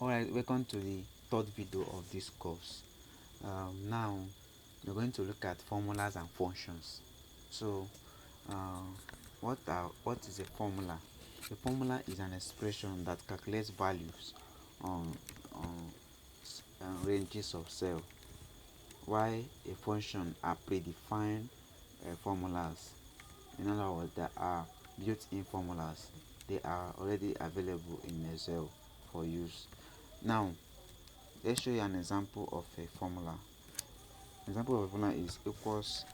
Alright, welcome to the third video of this course. Now we're going to look at formulas and functions. So uh, what is a formula? A formula is an expression that calculates values on ranges of cell, while a function are predefined formulas. In other words, there are built-in formulas. They are already available in Excel for use. Now let's show you an example of a formula. Example of a formula is equals.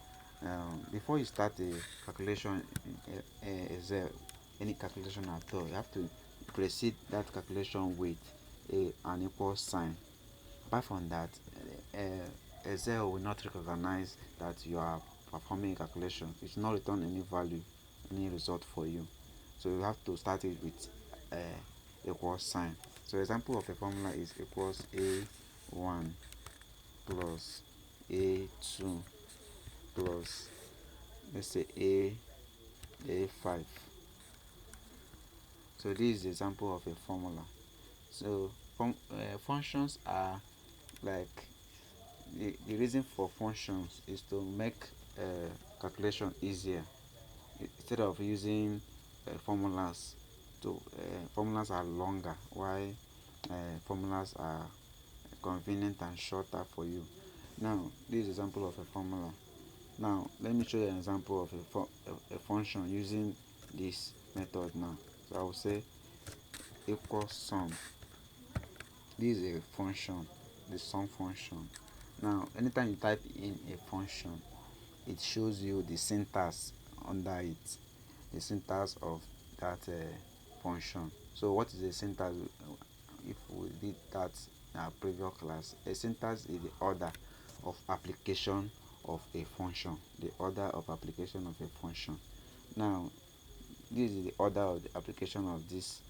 Before you start a calculation in Excel, any calculation at all, you have to precede that calculation with an equal sign. Apart from that, Excel will not recognize that you are performing a calculation. It will not return any value, any result for you. So you have to start it with equal sign. So example of a formula is equals A1 plus A2 plus, let's say, A5. So this is the example of a formula. So functions are like the reason for functions is to make calculation easier. Instead of using formulas, formulas are longer, while formulas are convenient and shorter for you. Now this is an example of a formula. Now let me show you an example of a function using this method. Now, so I will say equal sum. This is a function, the sum function. Now anytime you type in a function, it shows you the syntax under it, the syntax of that function. So what is a syntax? If we did that in our previous class, a syntax is the order of application of a function, the order of application of a function. Now this is the order of the application of this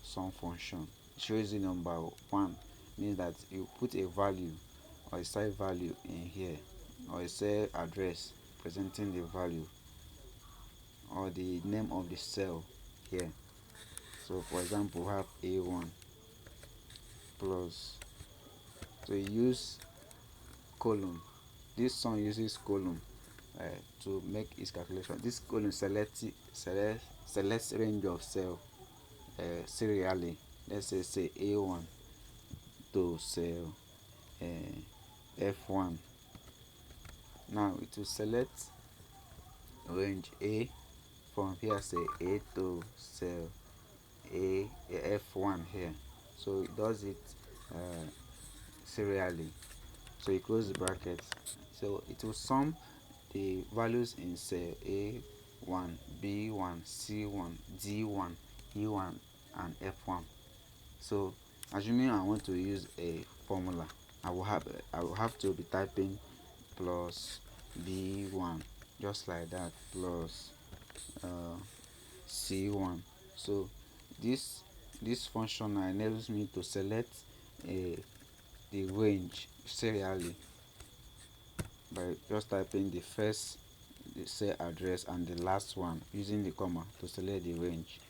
sum function. It shows you number 1 means that you put a value or a side value in here, or a cell address presenting the value, or the name of the cell here. So for example, we have A1 plus, so you use column. This sum uses column to make its calculation. This column selects range of cell serially. Let's say A1 to cell F1. Now it will select range A from here, say A to cell F1 here. So it does it serially. So you close the bracket. So it will sum the values in cell A1, B1, C1, D1, E1, and F1. So assuming I want to use a formula, I will have to be typing plus B1, just like that, plus C1. So this function enables me to select the range serially by just typing the first cell address and the last one using the comma to select the range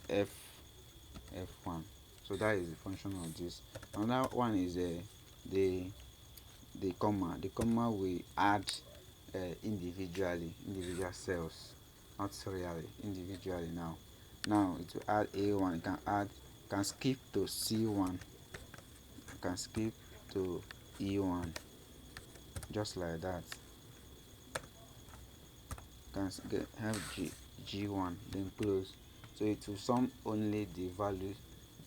F1. So that is the function of this. Another one is the comma. The comma we add individual cells, not serially, individually. Now it will add A1. You can skip to C1, you can skip to E1, just like that. You can have G1, then close. So it will sum only the value,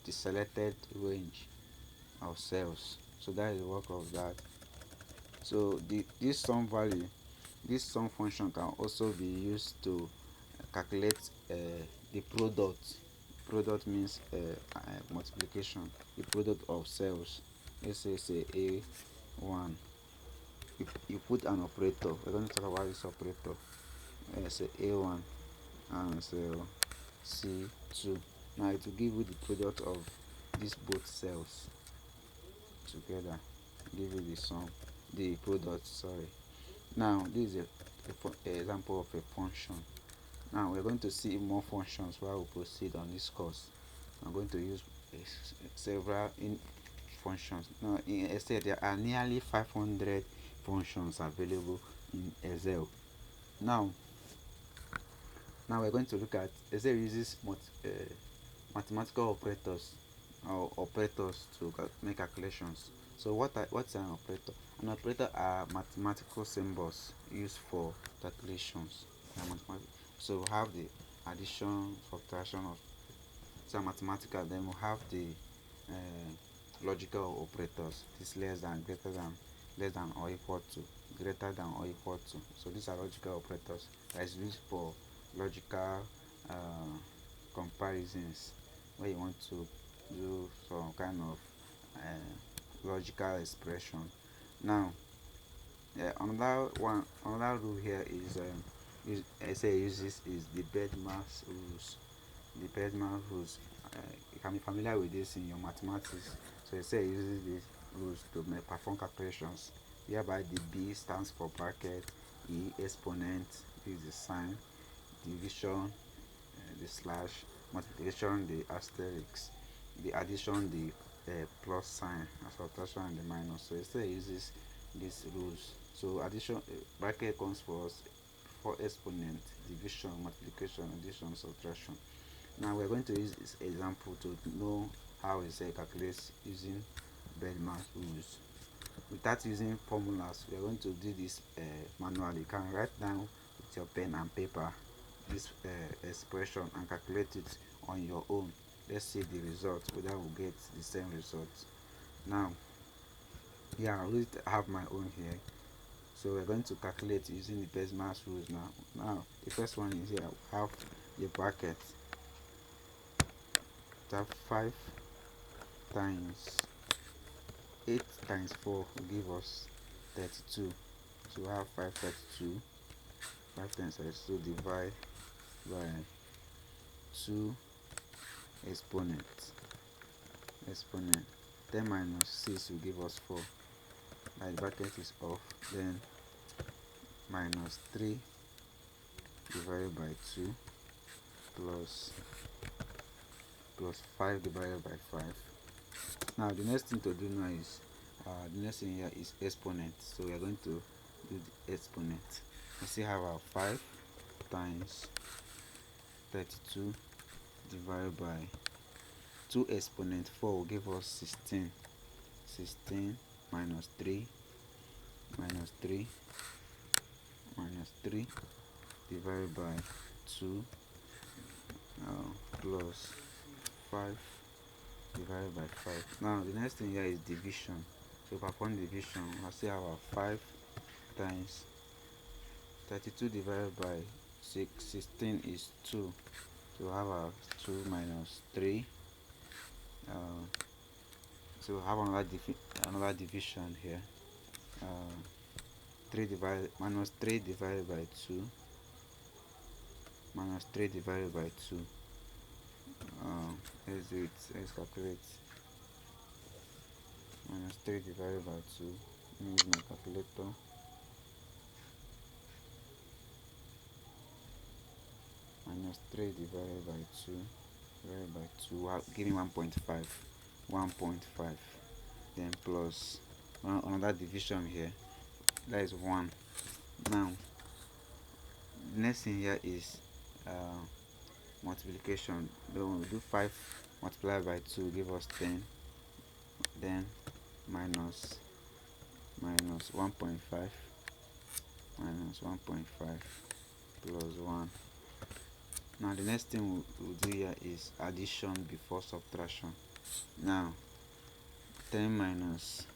the selected range of cells. So that is the work of that. So this sum value, this sum function can also be used to calculate the product. Product means multiplication, the product of cells. Let's say A1. You put an operator. We're going to talk about this operator. Say A1 and cell C2. Now it will give you the product of these both cells together. Give you the sum, the product. Sorry. Now this is a example of a function. Now we're going to see more functions while we proceed on this course. I'm going to use several in functions. Now in Excel there are nearly 500 functions available in Excel. Now we're going to look at Excel uses mathematical operators or operators to make calculations. So what's an operator? An operator are mathematical symbols used for calculations. So we have the addition, subtraction of so mathematical. Then we have the logical operators. This less than, greater than, less than or equal to, greater than or equal to. So these are logical operators that is used for logical comparisons where you want to do some kind of logical expression. Now another rule here is Excel uses is the Bedmarks rules. The Bedmark rules, you can be familiar with this in your mathematics. So Excel uses these rules to perform calculations, whereby the B stands for bracket, E exponent is the sign, division the slash, multiplication the asterisk, the addition the plus sign, and subtraction the minus. So Excel uses these rules. So addition bracket comes for exponent, division, multiplication, addition, subtraction. Now we're going to use this example to know how Excel calculates using Bedmark rules. Without using formulas, we are going to do this manually. You can write down with your pen and paper this expression and calculate it on your own. Let's see the result, whether we'll get the same result. Now I already have my own here, so we're going to calculate using the Bedmark rules. Now the first one is here. We have the bracket. That 5 times 8 times 4 will give us 32. So we have 532. 5 times 32 divide by 2 exponent. 10 minus 6 will give us 4. The bracket is off. Then minus 3 divided by 2 plus 5 divided by 5. Now the next thing to do now is the next thing here is exponent. So we are going to do the exponent. We still have our 5 times 32 divided by 2 exponent 4 will give us 16. 16 minus 3 minus 3 minus 3 divided by 2 plus 5 divided by 5. Now the next thing here is division. So perform division. I still have our 5 times 32 divided by 16 is 2. So we have our 2 minus 3. So we have another division here. 3 divided by 2 minus 3 divided by 2. Let's do it. Let's calculate. Minus 3 divided by 2. Let me use my calculator. Minus 3 divided by 2 divided by 2. Give me 1.5. 1.5. Then plus another division here. That is 1. Now, the next thing here is multiplication. Then we'll do 5 multiplied by 2 give us 10. Then minus 1.5 minus 1.5 plus 1. Now the next thing we'll do here is addition before subtraction. Now 10 minus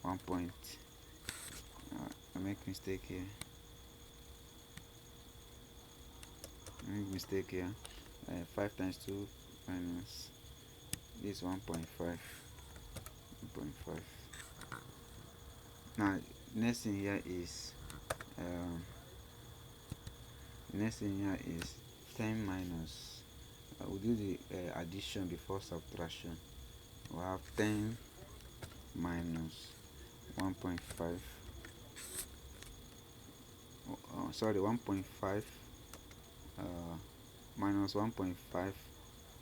1 point, I make mistake here. 5 times 2 minus this 1.5. Now next thing here is 10 minus we'll do the addition before subtraction. We'll have 10 minus 1.5 1.5 minus 1.5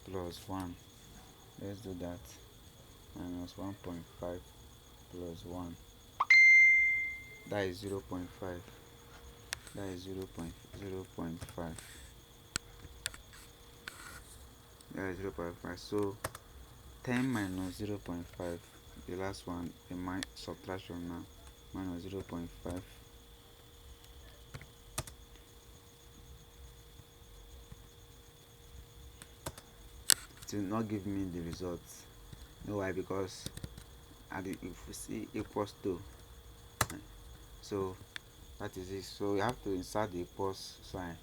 plus 1. Let's do that. Minus 1.5 plus 1. That is 0.5. That is 0.5. That is 0.5. So 10 minus 0.5. The last one, the subtraction now. Minus 0.5. It will not give me the results. No, why? Because if we see equals to, so that is it. So you have to insert the plus sign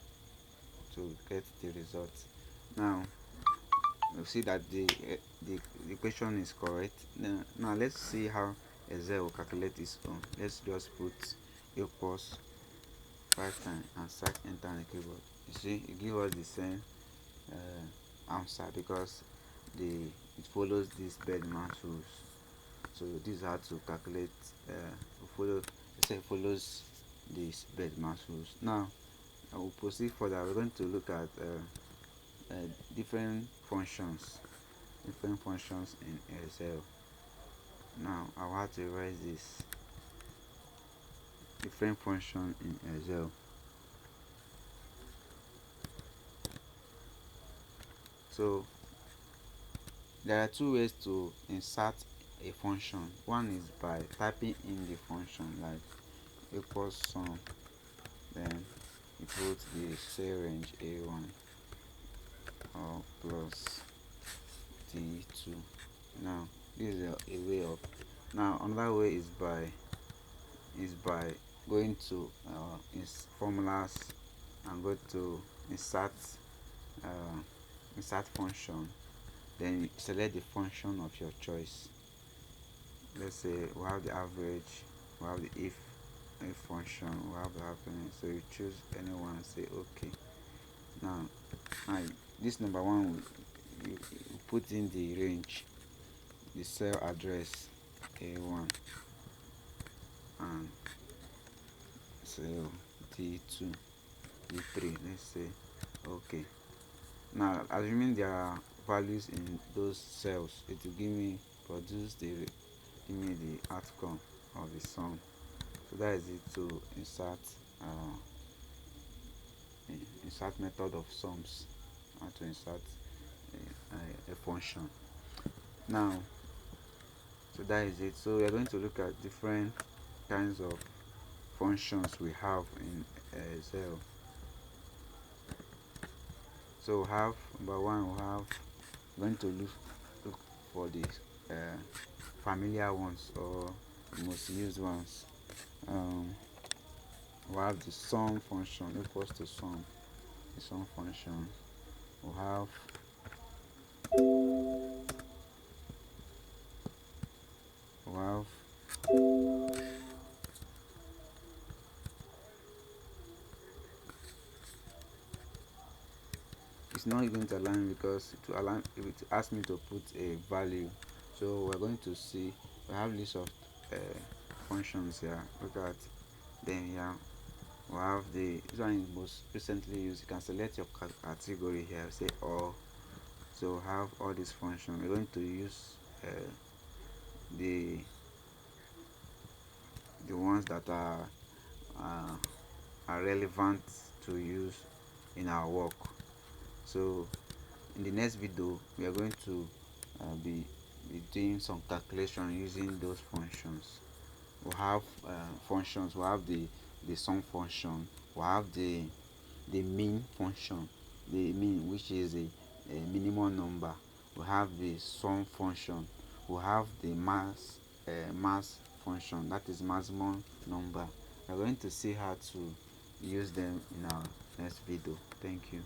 to get the result. Now you see that the equation is correct. Now let's see how Excel will calculate its own. Let's just put equals 5 times and start enter on the keyboard. You see, it gives us the same answer because it follows this Bedmans rules. So this is how to calculate. It follows this Bedmans rules. Now I will proceed further. We're going to look at different functions in Excel. Now I will have to erase this. Different function in Excel. So there are two ways to insert a function. One is by typing in the function, like equals sum, then you put the say range A1 or plus D2. Now this is a way of. Now another way is by going to formulas and go to insert function, then you select the function of your choice. Let's say we have the average, we have the if function, we have the happiness. So you choose anyone and say okay. Now this number one, you put in the range, the cell address A1 and cell D2, D3. Let's say okay. Now assuming there are values in those cells, it will give me the outcome of the sum. So that is it to insert method of sums, and to insert a function. Now so that is it. So we are going to look at different kinds of functions we have in Excel. So we have number one, we're going to look for the familiar ones or most used ones. We have the sum function equals to sum. The sum function. We have it's not going to align because it asks me to put a value. So we're going to see, we have list of functions here. Look at them here. We have this one is most recently used. You can select your category here, say all. So we have all these functions. We're going to use the ones that are relevant to use in our work. So in the next video we are going to be doing some calculation using those functions. We have functions. We have the sum function. We have the mean function, the mean, which is a minimum number. We have the sum function. We have the mass function, that is maximum number. We're going to see how to use them in our next video. Thank you.